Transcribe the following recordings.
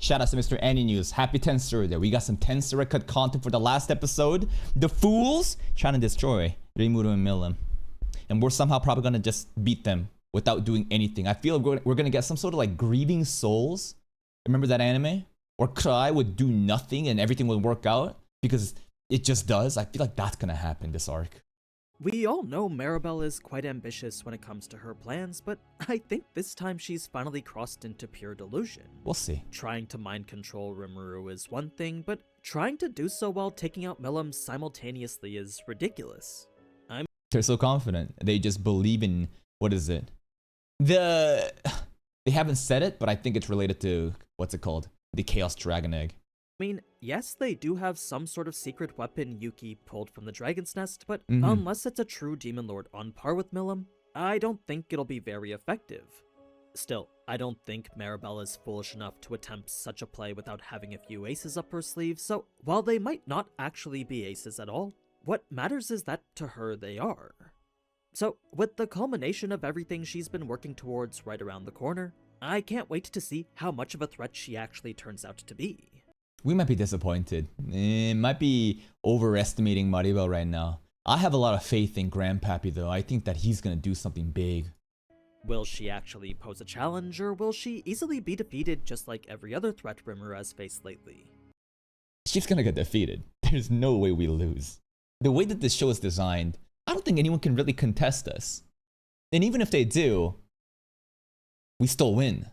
Shout out to Mr. Aninews. Happy Tensura there. We got some Tensura cut content for the last episode. The fools trying to destroy RIMURU and MILIM. And we're somehow probably gonna just beat them without doing anything. I feel we're gonna get some sort of like grieving souls. Remember that anime? Or Kai would do nothing and everything would work out because it just does. I feel like that's gonna happen this arc. We all know Maribel is quite ambitious when it comes to her plans, but I think this time she's finally crossed into pure delusion. We'll see. Trying to mind control Rimuru is one thing, but trying to do so while taking out MILIM simultaneously is ridiculous. They're so confident. They just believe in, what is it? They haven't said it, but I think it's related to, what's it called? The Chaos Dragon Egg. I mean, yes, they do have some sort of secret weapon Yuki pulled from the Dragon's Nest, but unless it's a true Demon Lord on par with MILIM, I don't think it'll be very effective. Still, I don't think Maribel is foolish enough to attempt such a play without having a few aces up her sleeve, so while they might not actually be aces at all, what matters is that to her they are. So, with the culmination of everything she's been working towards right around the corner, I can't wait to see how much of a threat she actually turns out to be. We might be disappointed. Might be overestimating Maribel right now. I have a lot of faith in Grandpappy though. I think that he's gonna do something big. Will she actually pose a challenge, or will she easily be defeated just like every other threat Rimuru has faced lately? She's gonna get defeated. There's no way we lose. The way that this show is designed, I don't think anyone can really contest us. And even if they do, we still win.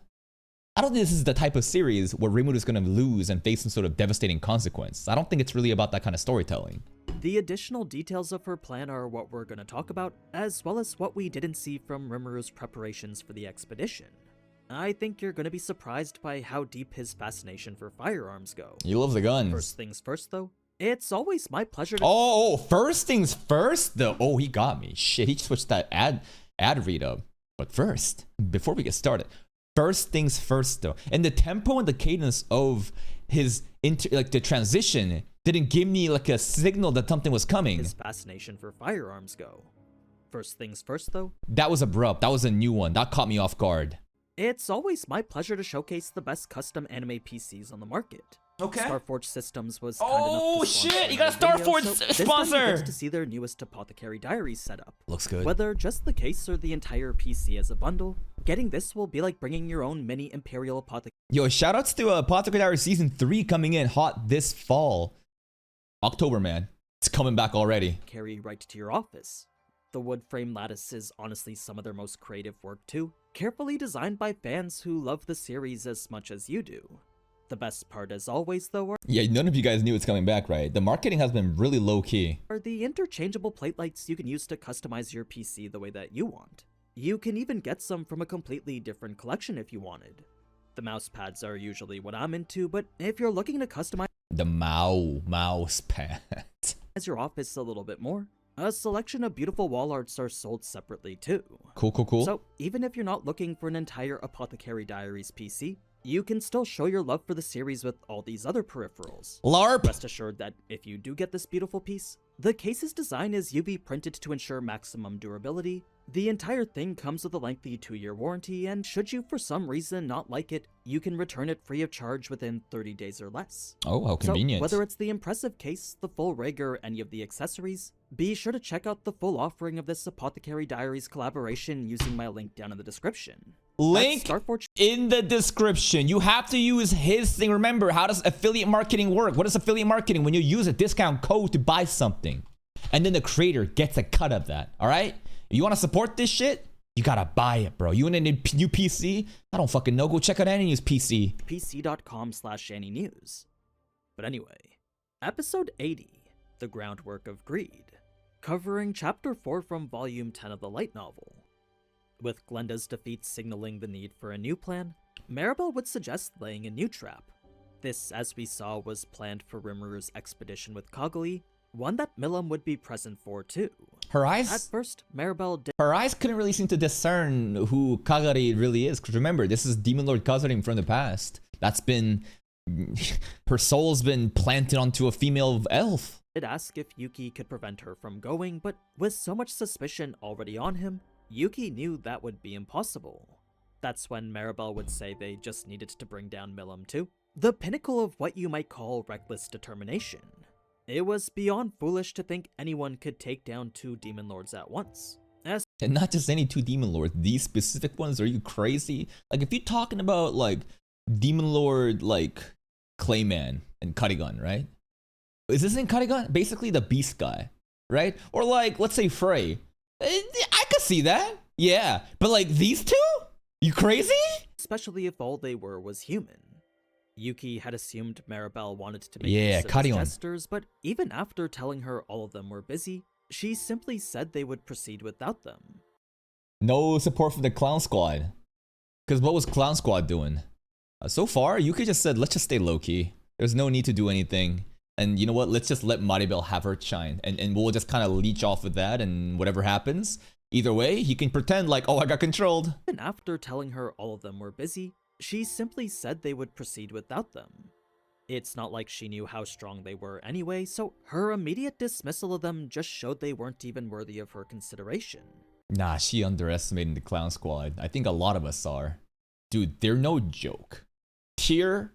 I don't think this is the type of series where Rimuru is going to lose and face some sort of devastating consequence. I don't think it's really about that kind of storytelling. The additional details of her plan are what we're going to talk about, as well as what we didn't see from Rimuru's preparations for the expedition. I think you're going to be surprised by how deep his fascination for firearms go. He loves the guns. First things first though, it's always my pleasure to— Oh, first things first though. Oh, he got me. Shit, he switched that ad read up. But first, before we get started, first things first though. And the tempo and the cadence of his the transition didn't give me like a signal that something was coming. His fascination for firearms go. First things first though. That was abrupt. That was a new one. That caught me off guard. It's always my pleasure to showcase the best custom anime PCs on the market. Okay. Starforge Systems was kind enough to shit! You got a video, Starforge so this sponsor! time you get to see their newest Apothecary Diaries setup. Looks good. Whether just the case or the entire PC as a bundle, getting this will be like bringing your own mini Imperial Apothecary. Yo, shoutouts to Apothecary Diaries Season 3 coming in hot this fall. October, man. It's coming back already. Carry right to your office. The wood frame lattice is honestly some of their most creative work too, carefully designed by fans who love the series as much as you do. The best part, as always, though, Yeah, none of you guys knew it's coming back, right? The marketing has been really low-key. are the interchangeable plate lights you can use to customize your PC the way that you want. You can even get some from a completely different collection if you wanted. The mouse pads are usually what I'm into, but if you're looking to customize The mouse pad. your office a little bit more, a selection of beautiful wall arts are sold separately too. Cool. So even if you're not looking for an entire Apothecary Diaries PC, you can still show your love for the series with all these other peripherals. LARP! Rest assured that if you do get this beautiful piece, the case's design is UV printed to ensure maximum durability. The entire thing comes with a lengthy 2-year warranty, and should you for some reason not like it, you can return it free of charge within 30 days or less. Oh, how convenient. So whether it's the impressive case, the full rig, or any of the accessories, be sure to check out the full offering of this Apothecary Diaries collaboration using my link down in the description. Link in the description. You have to use his thing. Remember, how does affiliate marketing work? What is affiliate marketing? When you use a discount code to buy something, and then the creator gets a cut of that, all right? You want to support this shit? You gotta buy it, bro. You want a new PC? I don't fucking know. Go check out Aninews PC. pc.com/Aninews. But anyway, episode 80, The Groundwork of Greed, covering chapter 4 from volume 10 of the light novel. With Glenda's defeat signaling the need for a new plan, Maribel would suggest laying a new trap. This, as we saw, was planned for Rimuru's expedition with Kaguli, one that MILIM would be present for too. Her eyes? At first, Maribel Her eyes couldn't really seem to discern who Kagari really is. Because remember, this is Demon Lord Kazurim from the past. That's been... her soul's been planted onto a female elf. did ask if Yuki could prevent her from going, but with so much suspicion already on him, Yuki knew that would be impossible. That's when Maribel would say they just needed to bring down MILIM too. The pinnacle of what you might call reckless determination. It was beyond foolish to think anyone could take down 2 demon lords at once. And not just any 2 demon lords, these specific ones, are you crazy? Like if you're talking about like demon lord like Clayman and Cuttigun, right? Is this in Cuttigun? Basically the beast guy, right? Or like, let's say Frey. I could see that. Yeah, but like these 2? You crazy? Especially if all they were was human. Yuki had assumed Maribel wanted to make use of his gestures, but even after telling her all of them were busy, she simply said they would proceed without them. No support for the Clown Squad. Because what was Clown Squad doing? So far, Yuki just said, let's just stay low-key. There's no need to do anything. And you know what? Let's just let Maribel have her shine. And we'll just kind of leech off of that, and whatever happens, either way, he can pretend like, oh, I got controlled. And after telling her all of them were busy, she simply said they would proceed without them. It's not like she knew how strong they were anyway, so her immediate dismissal of them just showed they weren't even worthy of her consideration. Nah, she underestimated the Clown Squad. I think a lot of us are. Dude, they're no joke. Tyr,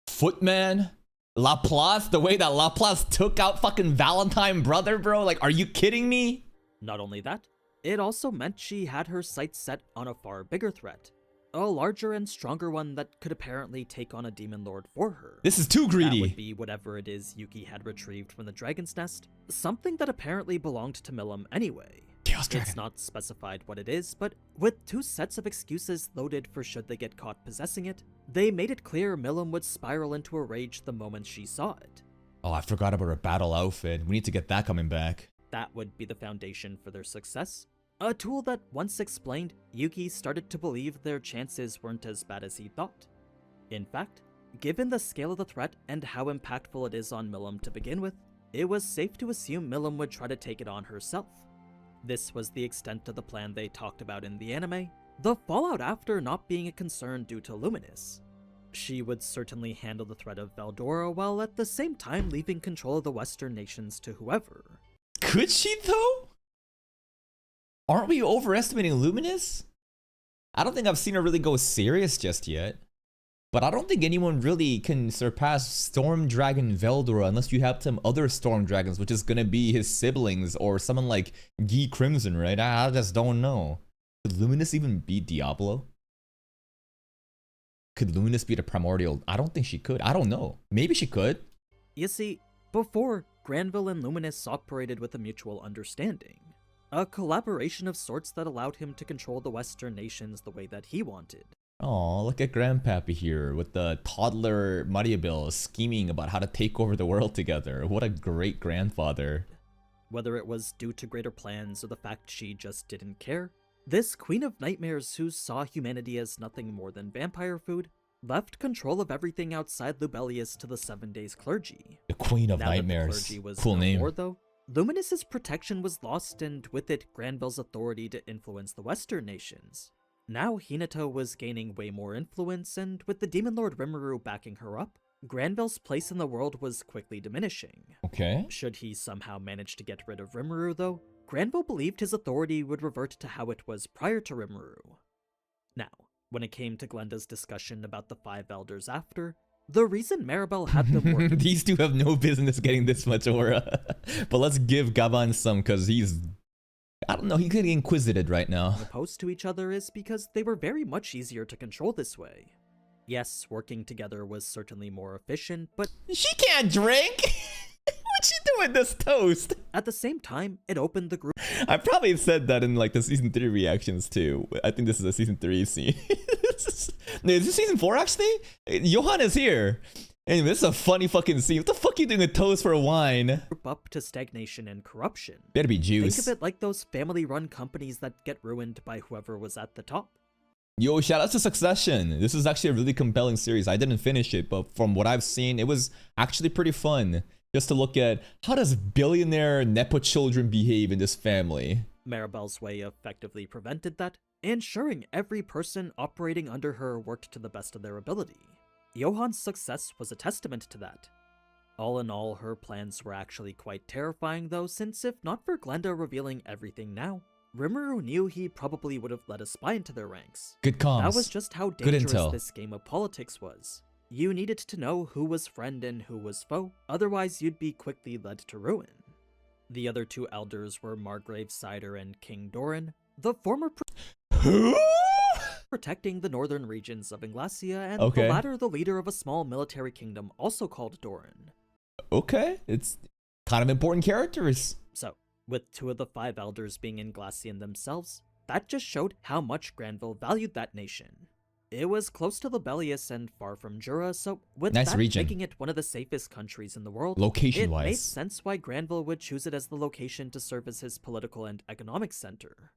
Footman, Laplace, the way that Laplace took out fucking Valentine brother, bro. Like, are you kidding me? Not only that, it also meant she had her sights set on a far bigger threat. A larger and stronger one that could apparently take on a demon lord for her. This is too greedy. That would be whatever it is Yuki had retrieved from the dragon's nest, something that apparently belonged to MILIM anyway. Chaos Dragon. It's not specified what it is, but with 2 sets of excuses loaded for should they get caught possessing it, they made it clear MILIM would spiral into a rage the moment she saw it. Oh, I forgot about her battle outfit. We need to get that coming back. That would be the foundation for their success. A tool that, once explained, Yuki started to believe their chances weren't as bad as he thought. In fact, given the scale of the threat and how impactful it is on MILIM to begin with, it was safe to assume MILIM would try to take it on herself. This was the extent of the plan they talked about in the anime, the fallout after not being a concern due to Luminous. She would certainly handle the threat of Veldora while at the same time leaving control of the Western nations to whoever. Could she though? Aren't we overestimating Luminous? I don't think I've seen her really go serious just yet. But I don't think anyone really can surpass Storm Dragon Veldora unless you have some other Storm Dragons, which is gonna be his siblings or someone like Guy Crimson, right? I just don't know. Could Luminous even beat Diablo? Could Luminous beat a Primordial? I don't think she could. I don't know. Maybe she could. You see, before, Granville and Luminous operated with a mutual understanding. A collaboration of sorts that allowed him to control the Western nations the way that he wanted. Oh, look at Grandpappy here with the toddler Maribel scheming about how to take over the world together. What a great grandfather. Whether it was due to greater plans or the fact she just didn't care, this Queen of Nightmares who saw humanity as nothing more than vampire food left control of everything outside Lubellius to the 7 Days clergy. The Queen of Now Nightmares. That the clergy was cool no name. more, though, Luminous's protection was lost, and with it, Granville's authority to influence the Western nations. Now Hinata was gaining way more influence, and with the Demon Lord Rimuru backing her up, Granville's place in the world was quickly diminishing. Okay. Should he somehow manage to get rid of Rimuru, though, Granville believed his authority would revert to how it was prior to Rimuru. Now, when it came to Glenda's discussion about the 5 elders after, the reason Maribel had them work— These 2 have no business getting this much aura. But let's give Gavan some, because he's... I don't know, he could be inquisited right now. opposed to each other is because they were very much easier to control this way. Yes, working together was certainly more efficient, but She can't drink! What's she doing this toast? at the same time, it opened the group I probably said that in like the season 3 reactions too. I think this is a season 3 scene. No, is this season 4 actually? Johan is here. Anyway, this is a funny fucking scene. What the fuck are you doing a toast for a wine? up to stagnation and corruption. Better be juice. Think of it like those family-run companies that get ruined by whoever was at the top. Yo, shout out to Succession. This is actually a really compelling series. I didn't finish it, but from what I've seen, it was actually pretty fun. Just to look at how does billionaire Nepo children behave in this family. Maribel's way effectively prevented that, ensuring every person operating under her worked to the best of their ability. Johan's success was a testament to that. All in all, her plans were actually quite terrifying though, since if not for Glenda revealing everything now, Rimuru knew he probably would have let a spy into their ranks. Good comms. That was just how Good dangerous intel. this game of politics was. you needed to know who was friend and who was foe, otherwise you'd be quickly led to ruin. The other two elders were Margrave Cider and King Doran, the former protecting the northern regions of Inglacia, and the latter the leader of a small military kingdom also called Doran. Okay, it's kind of important characters. So, with 2 of the 5 elders being Inglacian themselves, that just showed how much Granville valued that nation. It was close to Libelius and far from Jura, so with that making it one of the safest countries in the world, it made sense why Granville would choose it as the location to serve as his political and economic center.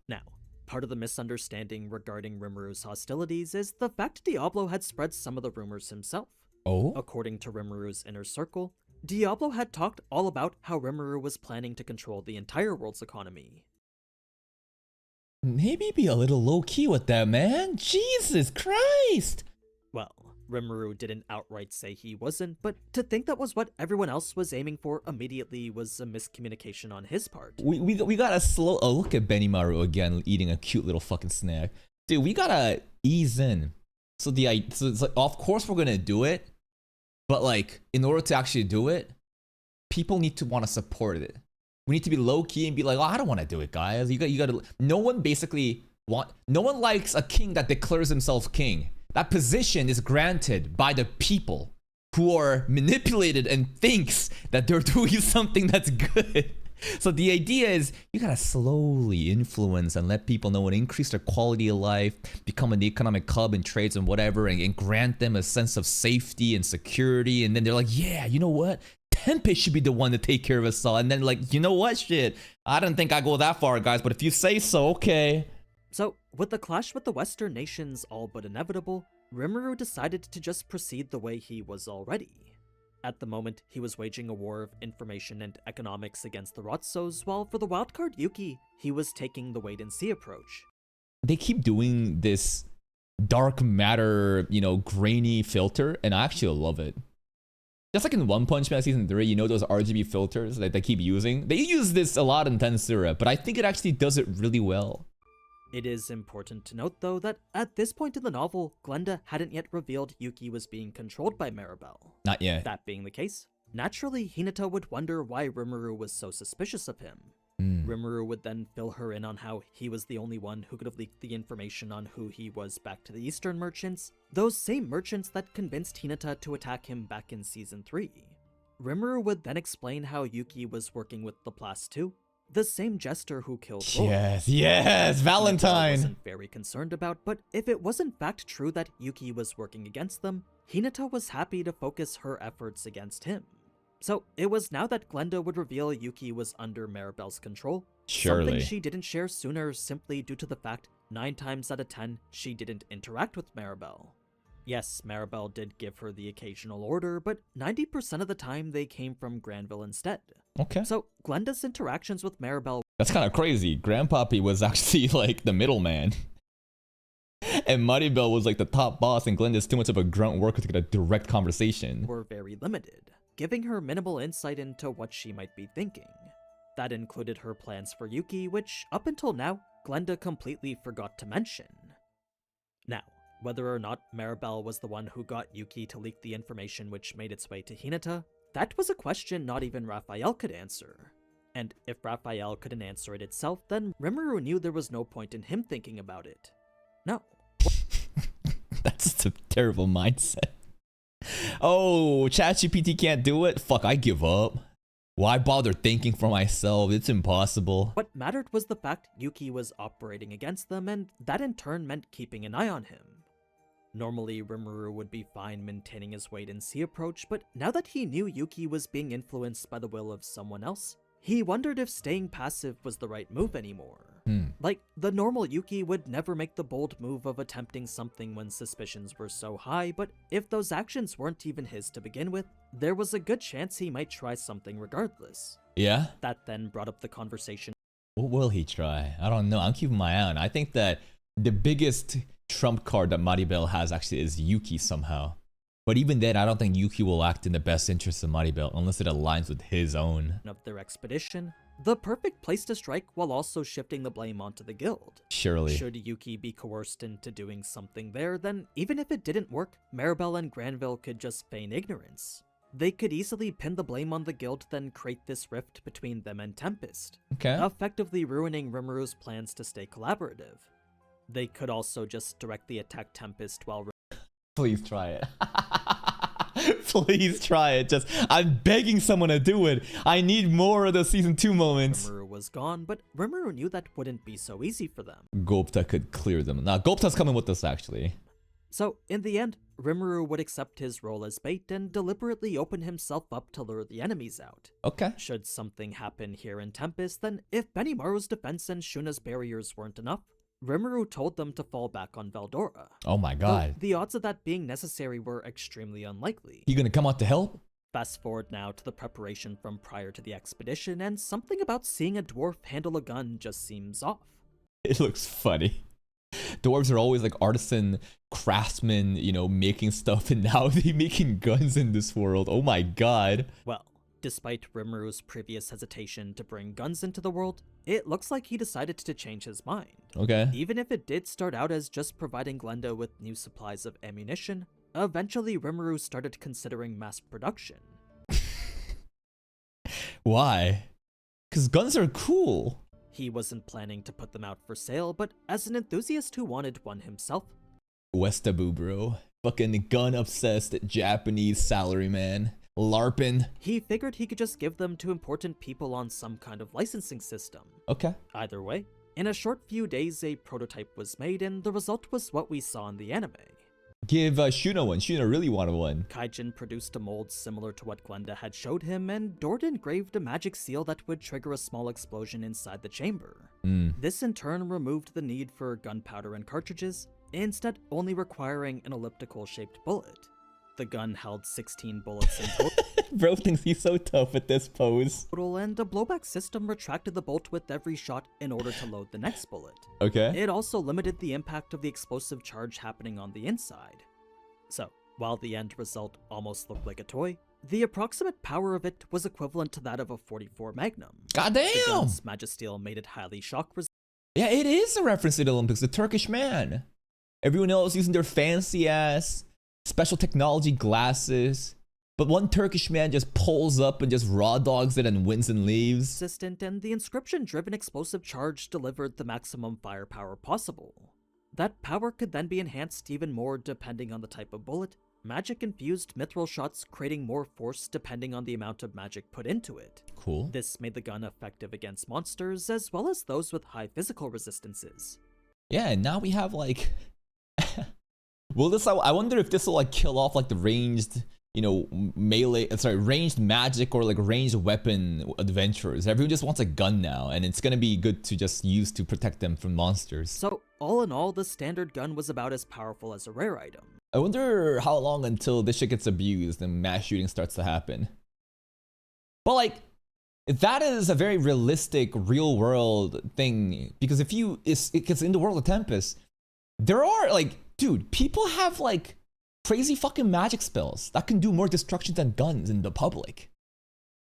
Now, part of the misunderstanding regarding Rimuru's hostilities is the fact Diablo had spread some of the rumors himself. According to Rimuru's inner circle, Diablo had talked all about how Rimuru was planning to control the entire world's economy. Maybe be a little low-key with that, man. Jesus Christ! Well, Rimuru didn't outright say he wasn't, but to think that was what everyone else was aiming for immediately was a miscommunication on his part. We gotta slow... Oh, look at Benimaru again, eating a cute little fucking snack. Dude, we gotta ease in. So it's like, of course we're gonna do it, but like, in order to actually do it, people need to want to support it. We need to be low-key and be like, oh, I don't want to do it, guys. You gotta... No one likes a king that declares himself king. That position is granted by the people who are manipulated and thinks that they're doing something that's good. So the idea is you gotta slowly influence and let people know and increase their quality of life, become an economic hub and trades and whatever, and grant them a sense of safety and security. And then they're like, yeah, you know what? Tempe should be the one to take care of us all. And then like, you know what, shit, I don't think I go that far, guys, but if you say so, okay. So, with the clash with the Western nations all but inevitable, Rimuru decided to just proceed the way he was already. At the moment, he was waging a war of information and economics against the Rotsos, while for the wildcard Yuki, he was taking the wait-and-see approach. They keep doing this dark matter, you know, grainy filter, and I actually love it. Just like in One Punch Man Season 3, you know those RGB filters that they keep using? They use this a lot in Tensura, but I think it actually does it really well. It is important to note, though, that at this point in the novel, Glenda hadn't yet revealed Yuki was being controlled by Maribel. Not yet. That being the case, naturally Hinata would wonder why Rimuru was so suspicious of him. Rimuru would then fill her in on how he was the only one who could have leaked the information on who he was back to the Eastern merchants, those same merchants that convinced Hinata to attack him back in Season 3. Rimuru would then explain how Yuki was working with the Plas too, the same jester who killed Lord. Yes, Valentine! Hinata wasn't very concerned about, but if it was in fact true that Yuki was working against them, Hinata was happy to focus her efforts against him. So it was now that Glenda would reveal Yuki was under Maribel's control, something she didn't share sooner simply due to the fact 9 times out of 10 she didn't interact with Maribel. Yes, Maribel did give her the occasional order, but 90% of the time they came from Granville instead. Okay. So Glenda's interactions with Maribel... That's kind of crazy. Grandpappy was actually like the middleman. And Maribel was like the top boss, and Glenda's too much of a grunt worker to get a direct conversation. ...were very limited, giving her minimal insight into what she might be thinking. That included her plans for Yuki, which, up until now, Glenda completely forgot to mention. Now, whether or not Maribel was the one who got Yuki to leak the information which made its way to Hinata, that was a question not even Raphael could answer. And if Raphael couldn't answer it itself, then Rimuru knew there was no point in him thinking about it. No. That's a terrible mindset. Oh, ChatGPT can't do it? Fuck, I give up. Why bother thinking for myself? It's impossible. What mattered was the fact Yuki was operating against them, and that in turn meant keeping an eye on him. Normally, Rimuru would be fine maintaining his wait-and-see approach, but now that he knew Yuki was being influenced by the will of someone else, he wondered if staying passive was the right move anymore. Like, the normal Yuki would never make the bold move of attempting something when suspicions were so high, but if those actions weren't even his to begin with, there was a good chance he might try something regardless. Yeah? That then brought up the conversation. What will he try? I don't know. I'm keeping my eye on. I think that the biggest trump card that Maribel has actually is Yuki somehow. But even then, I don't think Yuki will act in the best interest of Maribel unless it aligns with his own. Of their expedition, The perfect place to strike while also shifting the blame onto the guild. Surely. Should Yuki be coerced into doing something there, then even if it didn't work, Maribel and Granville could just feign ignorance. They could easily pin the blame on the guild, then create this rift between them and Tempest, Okay. effectively ruining Rimuru's plans to stay collaborative. They could also just directly attack Tempest while Please try it. Please try it. Just, I'm begging someone to do it. I need more of the season 2 moments. Rimuru was gone, but Rimuru knew that wouldn't be so easy for them. Gupta could clear them. Now, Gupta's coming with us, actually. So, in the end, Rimuru would accept his role as bait and deliberately open himself up to lure the enemies out. Okay. Should something happen here in Tempest, then if Benimaru's defense and Shuna's barriers weren't enough, Rimuru told them to fall back on Veldora. Oh my god. Though the odds of that being necessary were extremely unlikely. You gonna come out to help? Fast forward now to the preparation from prior to the expedition, and something about seeing a dwarf handle a gun just seems off. It looks funny. Dwarves are always like artisan craftsmen, you know, making stuff, and now they're making guns in this world. Oh my god. Well, despite Rimuru's previous hesitation to bring guns into the world, it looks like he decided to change his mind. Okay. Even if it did start out as just providing Glenda with new supplies of ammunition, eventually Rimuru started considering mass production. Why? Because guns are cool. He wasn't planning to put them out for sale, but as an enthusiast who wanted one himself, Westaboo, bro. Fucking gun-obsessed Japanese salaryman. LARPing. he figured he could just give them to important people on some kind of licensing system. Okay. Either way, in a short few days a prototype was made, and the result was what we saw in the anime. Give Shuna one. Shuna really wanted one. Kaijin produced a mold similar to what Glenda had showed him, and Dort engraved a magic seal that would trigger a small explosion inside the chamber. This in turn removed the need for gunpowder and cartridges, instead only requiring an elliptical-shaped bullet. The gun held 16 bullets in Bro thinks he's so tough at this pose. total, and a blowback system retracted the bolt with every shot in order to load the next bullet. Okay. It also limited the impact of the explosive charge happening on the inside. So, while the end result almost looked like a toy, the approximate power of it was equivalent to that of a .44 Magnum. The Goddamn! gun's magisteel made it highly shock resistant. Yeah, it is a reference to the Olympics. The Turkish man. Everyone else using their fancy ass special technology glasses. But one Turkish man just pulls up and just raw dogs it and wins and leaves. And the inscription-driven explosive charge delivered the maximum firepower possible. That power could then be enhanced even more depending on the type of bullet, magic-infused mithril shots creating more force depending on the amount of magic put into it. Cool. This made the gun effective against monsters as well as those with high physical resistances. Yeah, and now we have like... I wonder if this will like kill off like the ranged, you know, ranged magic or like ranged weapon adventurers. Everyone just wants a gun now, and it's gonna be good to just use to protect them from monsters. So, all in all, the standard gun was about as powerful as a rare item. I wonder how long until this shit gets abused and mass shooting starts to happen. But like, that is a very realistic, real world thing, because if it's in the world of Tempest, there are like, dude, people have like crazy fucking magic spells that can do more destruction than guns in the public.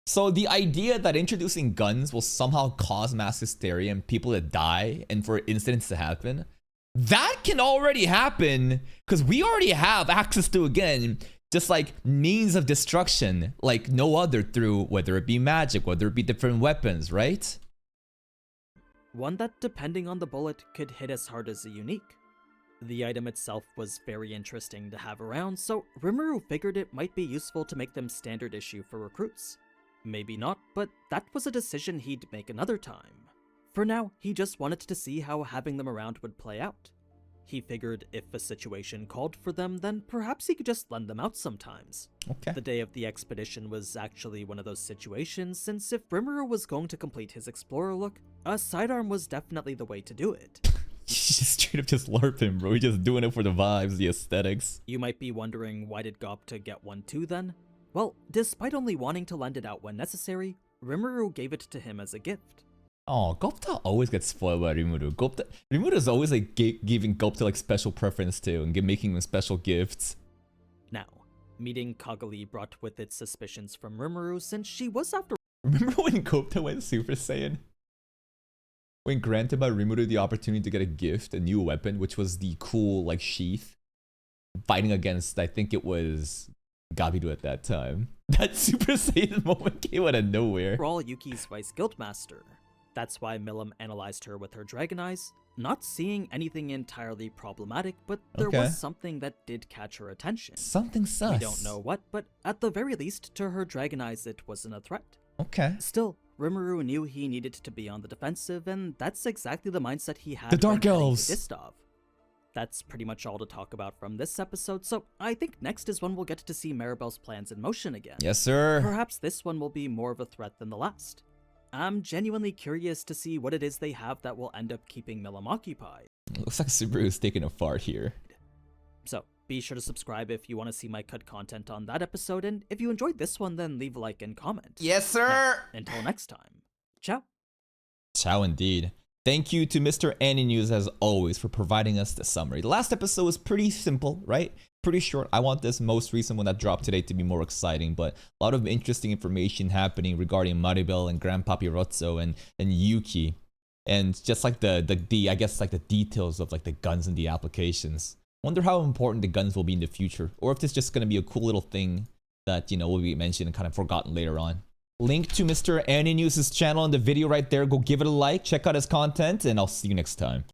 So the idea that introducing guns will somehow cause mass hysteria and people to die and for incidents to happen, that can already happen because we already have access to, again, just like means of destruction like no other, through whether it be magic, whether it be different weapons, right? One that, depending on the bullet, could hit as hard as a unique. The item itself was very interesting to have around, so Rimuru figured it might be useful to make them standard issue for recruits. Maybe not, but that was a decision he'd make another time. For now, he just wanted to see how having them around would play out. He figured if a situation called for them, then perhaps he could just lend them out sometimes. Okay. The day of the expedition was actually one of those situations, since if Rimuru was going to complete his explorer look, a sidearm was definitely the way to do it. He's just straight up just LARPing, bro. He's just doing it for the vibes, the aesthetics. You might be wondering, why did Gopta get one too then? Well, despite only wanting to lend it out when necessary, Rimuru gave it to him as a gift. Oh, Gopta always gets spoiled by Rimuru. Rimuru is always like giving Gopta like special preference too, and making him special gifts. Now, meeting Kagali brought with it suspicions from Rimuru, since she was after Remember when Kota went Super Saiyan? When granted by Rimuru the opportunity to get a gift, a new weapon, which was the cool like sheath, fighting against, I think it was Gabiru at that time. That Super Saiyan moment came out of nowhere. For all Yuki's Vice Guildmaster. That's why MILIM analyzed her with her dragon eyes, not seeing anything entirely problematic, but there was something that did catch her attention. Something sus. We don't know what, but at the very least, to her dragon eyes it wasn't a threat. Okay. Still, Rimuru knew he needed to be on the defensive, and that's exactly the mindset he had. The Dark Elves! Distov. That's pretty much all to talk about from this episode, so I think next is when we'll get to see Maribel's plans in motion again. Yes, sir. Perhaps this one will be more of a threat than the last. I'm genuinely curious to see what it is they have that will end up keeping MILIM occupied. Looks like Subaru's taking a fart here. So, be sure to subscribe if you want to see my cut content on that episode, and if you enjoyed this one, then leave a like and comment. Yes, sir! Now, until next time, ciao. Ciao indeed. Thank you to Mr. Aninews as always for providing us the summary. The last episode was pretty simple, right? Pretty short. I want this most recent one that dropped today to be more exciting, but a lot of interesting information happening regarding Maribel and Grandpapi Rotso and Yuki. And just like the I guess like the details of like the guns and the applications. Wonder how important the guns will be in the future, or if this is just gonna be a cool little thing that, you know, will be mentioned and kind of forgotten later on. Link to Mr. Aninews' channel in the video right there. Go give it a like, check out his content, and I'll see you next time.